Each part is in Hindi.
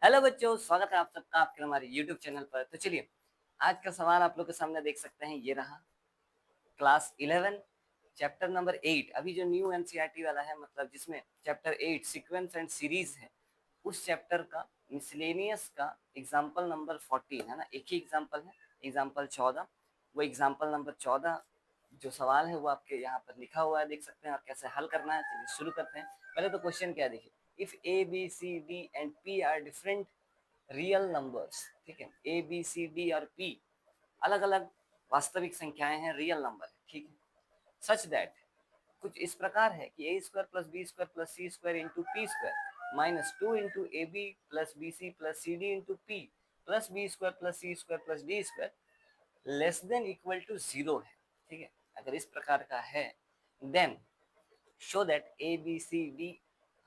हेलो बच्चों, स्वागत है आप सबका आपके हमारे YouTube चैनल पर। तो चलिए, आज का सवाल आप लोग के सामने देख सकते हैं, ये रहा। क्लास 11 चैप्टर नंबर 8, अभी जो न्यू एनसीईआरटी वाला है, मतलब जिसमें चैप्टर 8 सीक्वेंस एंड सीरीज है, उस चैप्टर का मिसलेनियस का एग्जाम्पल नंबर 14 है ना। एक ही एग्जाम्पल है, एग्जाम्पल 14। वो एग्जाम्पल नंबर 14 जो सवाल है वो आपके यहाँ पर लिखा हुआ है, देख सकते हैं। और कैसे हल करना है, चलिए शुरू करते हैं। पहले तो क्वेश्चन क्या है, देखिए। If A B C D and P R different real numbers, ठीक है। ए बी सी डी और पी अलग अलग वास्तविक संख्याएं हैं, रियल नंबर है, ठीक है। सच दैट, कुछ इस प्रकार है कि A square plus B square plus C square into P square minus 2 into A B plus B C plus C D into P plus B square plus C square plus D square less than equal to 0 है, ठीक है। अगर इस प्रकार का है, then show that A B C D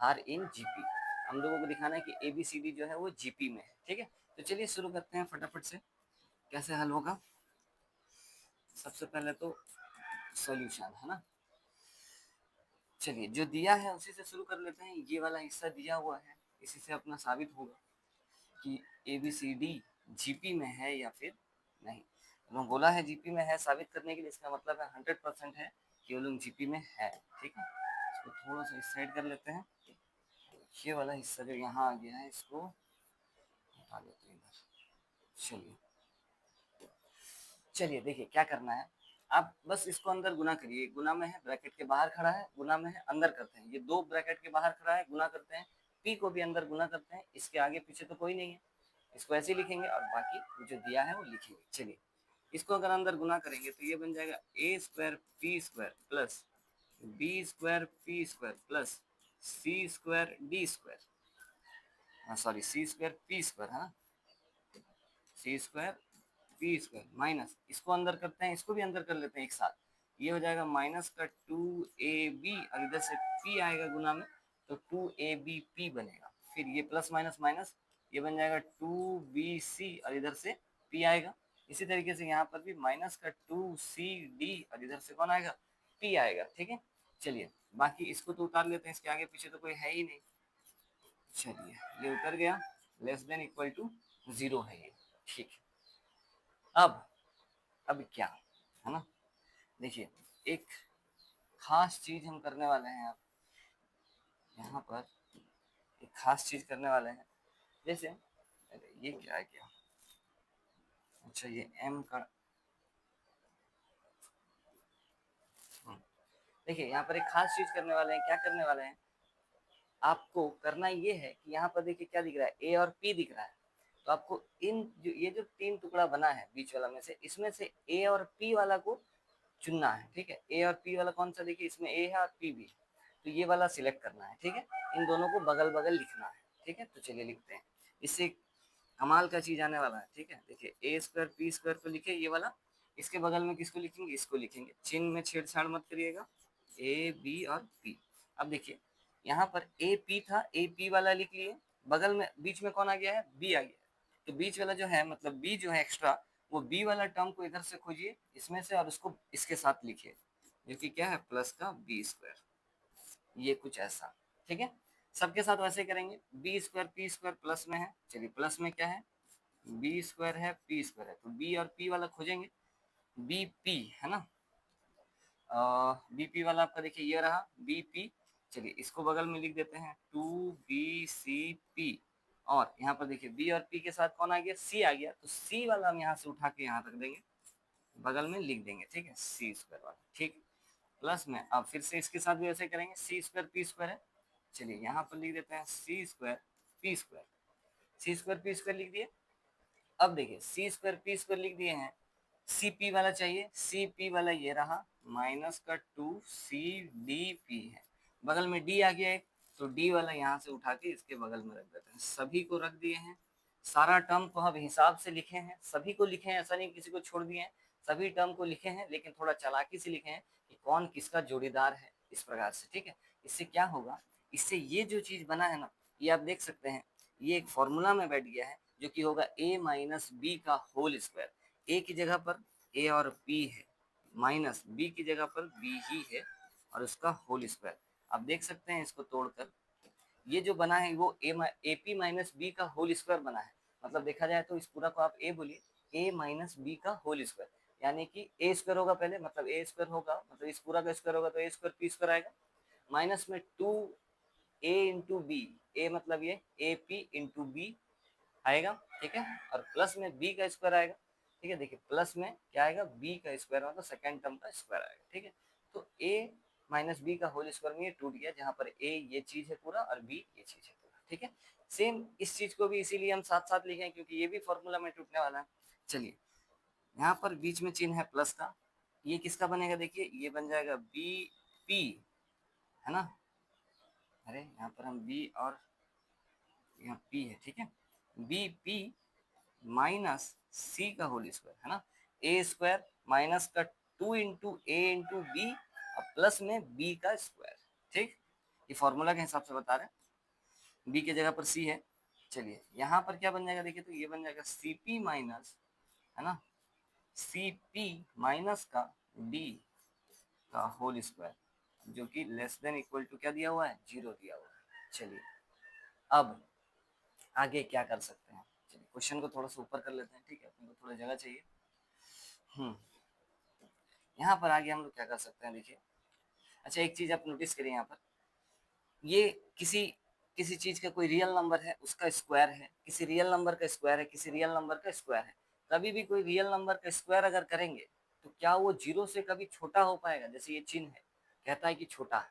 are in GP. हम लोगों को दिखाना है कि ए बी सी डी जो है वो जीपी में है, ठीक है। तो चलिए शुरू करते हैं फटाफट से, कैसे हल होगा। सबसे पहले तो सॉल्यूशन है ना। चलिए, जो दिया है उसी से शुरू कर लेते हैं। ये वाला हिस्सा दिया हुआ है, इसी से अपना साबित होगा कि A B C D GP में है या फिर नहीं। उन्होंने बोला है जीपी में है, साबित करने के लिए इसका मतलब है 100% है कि वो लोग जीपी में है, ठीक है। इसको थोड़ा सा इस साइड कर लेते हैं। ये वाला हिस्सा जो यहाँ आ गया है, इसको हटा लेते हैं इधर। चलिए चलिए, देखिए क्या करना है। आप बस इसको अंदर गुना करिए। गुना में है, ब्रैकेट के बाहर खड़ा है, गुना में है, अंदर करते हैं। ये दो ब्रैकेट के बाहर खड़ा है, गुना करते हैं। पी को भी अंदर गुना करते हैं। इसके आगे पीछे तो कोई नहीं है, इसको ऐसे ही लिखेंगे और बाकी जो दिया है वो लिखेंगे। चलिए, इसको अगर अंदर गुना करेंगे तो ये बन जाएगा A square P square plus B square P square plus C square D square, sorry C square P square, है ना। C square P square minus, इसको अंदर करते हैं, इसको भी अंदर कर लेते हैं एक साथ। ये हो जाएगा माइनस का 2ab और इधर से p आएगा गुना में, तो 2ab p बनेगा। फिर ये प्लस माइनस माइनस, ये बन जाएगा 2bc और इधर से p आएगा। इसी तरीके से यहाँ पर भी माइनस का 2cd और इधर से कौन आएगा, p आएगा, ठीक है। चलिए, बाकी इसको तो उतार लेते हैं, इसके आगे पीछे तो कोई है ही नहीं। चलिए, ये उतर गया, लेस देन इक्वल टू 0 है ये, ठीक है। अब क्या है ना, देखिए, एक खास चीज हम करने वाले हैं। अब यहाँ पर एक खास चीज करने वाले हैं। जैसे, अरे ये क्या है, क्या, अच्छा ये m का, देखिए यहाँ पर एक खास चीज करने वाले हैं। क्या करने वाले हैं, आपको करना ये है कि यहाँ पर देखिए क्या दिख रहा है, ए और पी दिख रहा है। तो आपको इन जो ये जो तीन टुकड़ा बना है बीच वाला में से, इसमें से ए और पी वाला को चुनना है, ठीक है। ए और पी वाला कौन सा, देखिए इसमें ए है और पी भी है, तो ये वाला सिलेक्ट करना है, ठीक है। इन दोनों को बगल बगल लिखना है, ठीक है। तो चलिए लिखते हैं, इससे कमाल का चीज आने वाला है, ठीक है। देखिए ए स्क्वायर पी स्क्वायर को लिखे, ये वाला। इसके बगल में किसको लिखेंगे, इसको लिखेंगे। चिन्ह में छेड़छाड़ मत करिएगा, ए बी और पी। अब देखिए, यहाँ पर ए पी था, ए पी वाला लिख लिए। बगल में बीच में कौन आ गया है, बी आ गया है। तो बीच वाला जो है, मतलब बी जो है एक्स्ट्रा, वो बी वाला टर्म को इधर से खोजिए इसमें से, और उसको इसके साथ लिखिए, जो कि क्या है, प्लस का बी स्क्वायर। ये कुछ ऐसा, ठीक है। सबके साथ वैसे करेंगे। B square P square plus में है, चलिए प्लस में क्या है, बी स्क्वायर है पी स्क्वायर है, तो बी और पी वाला खोजेंगे। बी पी है ना, बीपी वाला आपका देखिए ये रहा बीपी। चलिए इसको बगल में लिख देते हैं 2bcp। और यहाँ पर देखिए बी और पी के साथ कौन आ गया, सी आ गया। तो सी वाला हम यहाँ से उठा के यहाँ रख देंगे, बगल में लिख देंगे, ठीक है, सी स्क्वायर वाला, ठीक। प्लस में अब फिर से इसके साथ भी ऐसे करेंगे, सी स्क्वायर पी स्क्वायर है। चलिए यहाँ पर लिख देते हैं सी स्क्वायर पी स्क्वायर। सी स्क्वायर पी स्क्वायर लिख दिए। अब देखिए सी स्क्वायर पी स्क्वायर लिख दिए हैं, सी पी वाला चाहिए। सी पी वाला ये रहा, माइनस का 2cd_p है। बगल में डी आ गया एक, तो डी वाला यहाँ से उठा के इसके बगल में रख देते हैं। सभी को रख दिए हैं, सारा टर्म को हम हिसाब से लिखे हैं, सभी को लिखे हैं, ऐसा नहीं किसी को छोड़ दिए हैं। सभी टर्म को लिखे हैं, लेकिन थोड़ा चालाकी से लिखे हैं कि कौन किसका जोड़ीदार है, इस प्रकार से, ठीक है। इससे क्या होगा, इससे ये जो चीज बना है ना, ये आप देख सकते हैं, ये एक फॉर्मूला में बैठ गया है, जो कि होगा a माइनस बी का होल स्क्वायर। ए की जगह पर ए और पी है, माइनस बी की जगह पर बी ही है और उसका होल स्क्वायर। आप देख सकते हैं इसको तोड़कर, ये जो बना है वो ए पी माइनस बी का होल स्क्वायर बना है। मतलब देखा जाए तो इस पूरा को आप ए बोलिए, ए माइनस बी का होल स्क्वायर, यानी कि ए स्क्वायर होगा पहले, मतलब ए स्क्वायर होगा, मतलब इस पूरा का स्क्वायर होगा तो ए स्क्वायर पी स्क्वायर आएगा, माइनस में 2a इंटू बी, ए मतलब ये ए पी इंटू बी आएगा, ठीक है, और प्लस में बी का स्क्वायर आएगा, ठीक है। देखिए प्लस में क्या आएगा, बी का स्क्वायर, मतलब सेकंड टर्म का स्क्वायर आएगा, ठीक है। तो ए माइनस बी का होल स्क्वायर में ये टूट गया, जहां पर ए ये चीज है पूरा और बी ये चीज है पूरा, ठीक है। सेम इस चीज को भी इसीलिए हम साथ साथ लिखे क्योंकि ये भी फॉर्मूला में टूटने वाला है। चलिए यहाँ पर बीच में चिन्ह है प्लस का, ये किसका बनेगा, देखिए ये बन जाएगा बी पी, है ना, अरे यहाँ पर हम बी और यहाँ पी है, ठीक है, बी पी माइनस सी का होल स्क्वायर, है ना, ए स्क्वायर माइनस का 2 इंटू ए इंटू बी और प्लस में बी का स्क्वायर, ठीक। ये फॉर्मूला के हिसाब से बता रहे हैं, बी की जगह पर सी है। चलिए यहाँ पर क्या बन जाएगा, देखिए तो ये बन जाएगा सी पी माइनस, है ना, सी पी माइनस का डी का होल स्क्वायर, जो कि लेस देन इक्वल टू क्या दिया हुआ है, 0 दिया हुआ है। चलिए अब आगे क्या कर सकते हैं, चलिए क्वेश्चन को थोड़ा सा ऊपर कर लेते हैं, ठीक है, अपने को थोड़ा जगह चाहिए। यहाँ पर आगे हम लोग क्या कर सकते हैं, देखिए अच्छा एक चीज आप नोटिस करिए, यहाँ पर ये किसी किसी चीज का कोई रियल नंबर है उसका स्क्वायर है, किसी रियल नंबर का स्क्वायर है, किसी रियल नंबर का स्क्वायर है। कभी भी कोई रियल नंबर का स्क्वायर अगर करेंगे तो क्या वो जीरो से कभी छोटा हो पाएगा, जैसे ये चिन्ह है कहता है कि छोटा है,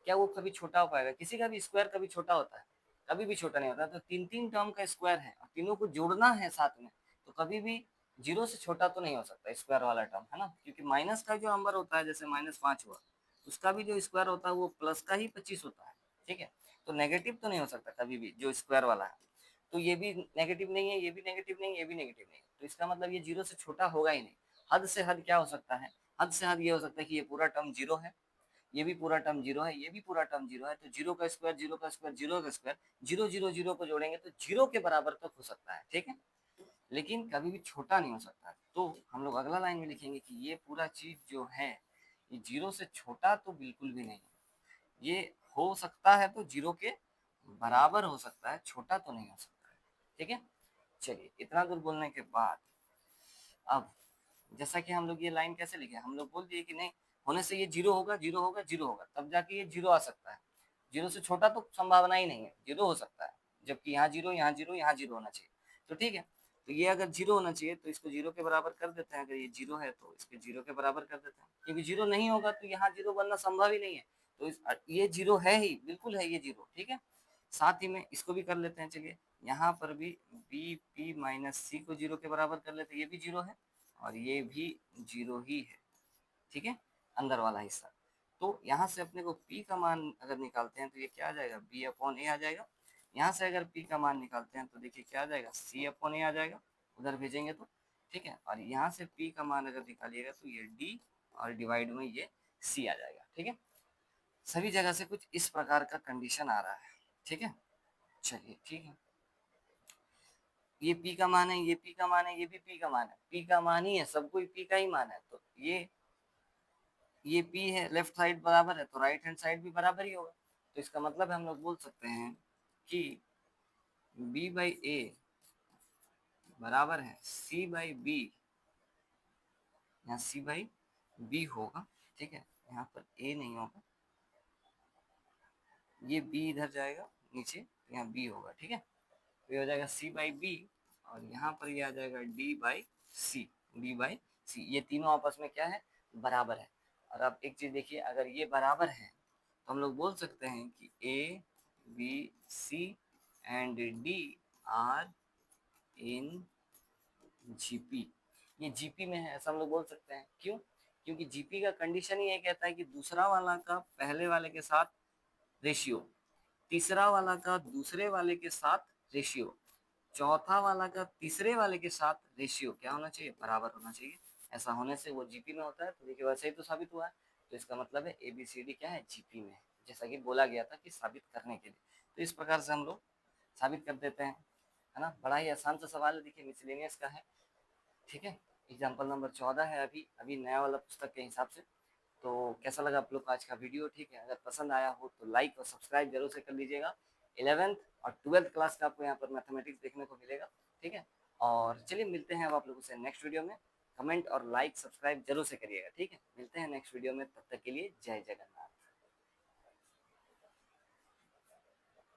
क्या वो कभी छोटा हो पाएगा, किसी का भी स्क्वायर कभी छोटा होता है, कभी भी छोटा नहीं होता। तो तीन तीन टर्म का स्क्वायर है और तीनों को जोड़ना है साथ में, तो कभी भी जीरो से छोटा तो नहीं हो सकता स्क्वायर वाला टर्म, है ना, क्योंकि माइनस का जो नंबर होता है, जैसे -5 हुआ, उसका भी जो स्क्वायर होता है वो प्लस का ही 25 होता है, ठीक है। तो नेगेटिव तो नहीं हो सकता कभी भी जो स्क्वायर वाला है, तो ये भी नेगेटिव नहीं है, ये भी नेगेटिव नहीं है, ये भी नेगेटिव नहीं है, तो इसका मतलब ये जीरो से छोटा होगा ही नहीं। हद से हद क्या हो सकता है, हद से हद ये हो सकता है कि ये पूरा टर्म जीरो है, ये भी पूरा टर्म जीरो है, ये भी पूरा टर्म जीरो है, तो जीरो का स्क्वायर, जीरो का स्क्वायर, जीरो का स्क्वायर, जीरो जीरो जीरो को जोड़ेंगे तो जीरो के बराबर तक हो सकता है, ठीक है, लेकिन कभी भी छोटा नहीं हो सकता। तो हम लोग अगला लाइन में लिखेंगे कि ये पूरा चीज जो है ये जीरो से छोटा तो बिल्कुल भी नहीं है, ये हो सकता है तो जीरो के बराबर हो सकता है, छोटा तो नहीं हो सकता है, ठीक है। चलिए इतना दूर बोलने के बाद अब जैसा कि हम लोग ये लाइन कैसे लिखे, हम लोग बोल दिए कि नहीं होने से ये जीरो होगा, जीरो होगा, जीरो होगा, तब जाके ये जीरो आ सकता है, जीरो से छोटा तो संभावना ही नहीं है, जीरो हो सकता है, जबकि यहाँ जीरो, यहाँ जीरो, यहाँ जीरो होना चाहिए, तो ठीक है। तो ये अगर जीरो होना चाहिए तो इसको जीरो के बराबर कर देते हैं, अगर ये जीरो है तो इसके जीरो के बराबर कर देते हैं, क्योंकि जीरो नहीं होगा तो यहाँ जीरो बनना संभव ही नहीं है, तो ये जीरो है ही, बिल्कुल है ये जीरो, ठीक है। साथ ही में इसको भी कर लेते हैं, चलिए यहाँ पर भी बी पी माइनस सी को जीरो के बराबर कर लेते हैं, ये भी जीरो है और ये भी जीरो ही है, ठीक है, अंदर वाला हिस्सा। तो यहाँ से अपने को p का मान अगर निकालते हैं तो ये क्या आ जाएगा, b अपॉन ए आ जाएगा। यहाँ से अगर p का मान निकालते हैं तो देखिए क्या आ जाएगा, c अपॉन ए आ जाएगा, उधर भेजेंगे तो, ठीक है। और यहाँ से p का मान अगर निकालिएगा तो ये d और डिवाइड में ये c आ जाएगा, ठीक है। सभी जगह से कुछ इस प्रकार का कंडीशन आ रहा है, ठीक है। चलिए ठीक है, ये p का मान है, ये p का मान है, ये भी p का मान है, p का मान ही है, सब कोई p का ही मान है, तो ये p है, लेफ्ट साइड बराबर है तो राइट हैंड साइड भी बराबर ही होगा। तो इसका मतलब हम लोग बोल सकते हैं कि b बाई ए बराबर है c बाई बी, यहाँ c बाई बी होगा, ठीक है, यहाँ पर a नहीं होगा, ये b इधर जाएगा नीचे तो यहाँ b होगा, ठीक है। तो ये हो जाएगा c बाई बी और यहाँ पर ये आ जाएगा d by C, d by C, ये तीनों आपस में क्या है, बराबर है। और अब एक चीज देखिए, अगर ये बराबर है तो हम लोग बोल सकते हैं कि A B C and D are in GP, ये जीपी में है ऐसा हम लोग बोल सकते हैं, क्यों, क्योंकि जीपी का कंडीशन ही ये कहता है कि दूसरा वाला का पहले वाले के साथ रेशियो, तीसरा वाला का दूसरे वाले के साथ रेशियो, चौथा वाला का तीसरे वाले के साथ रेशियो क्या होना चाहिए, बराबर होना चाहिए। ऐसा होने से वो जीपी में होता है, तो देखिए वैसे ही तो साबित हुआ है, तो इसका मतलब है एबीसीडी क्या है, जीपी में है, जैसा कि बोला गया था कि साबित करने के लिए। तो इस प्रकार से हम लोग साबित कर देते हैं, है ना, बड़ा ही आसान सा सवाल है, देखिए मिसलेनियस का है, ठीक है। एग्जाम्पल नंबर 14 है, अभी अभी नया वाला पुस्तक के हिसाब से। तो कैसा लगा आप लोग का आज का वीडियो? ठीक है, अगर पसंद आया हो तो लाइक और सब्सक्राइब जरूर से कर लीजिएगा। 11th और 12th क्लास का आपको यहाँ पर मैथमेटिक्स देखने को मिलेगा। ठीक है, और चलिए मिलते हैं अब आप लोगों से नेक्स्ट वीडियो में। कमेंट और लाइक सब्सक्राइब जरूर से करिएगा। ठीक है, मिलते हैं नेक्स्ट वीडियो में, तब तक के लिए जय जगन्नाथ।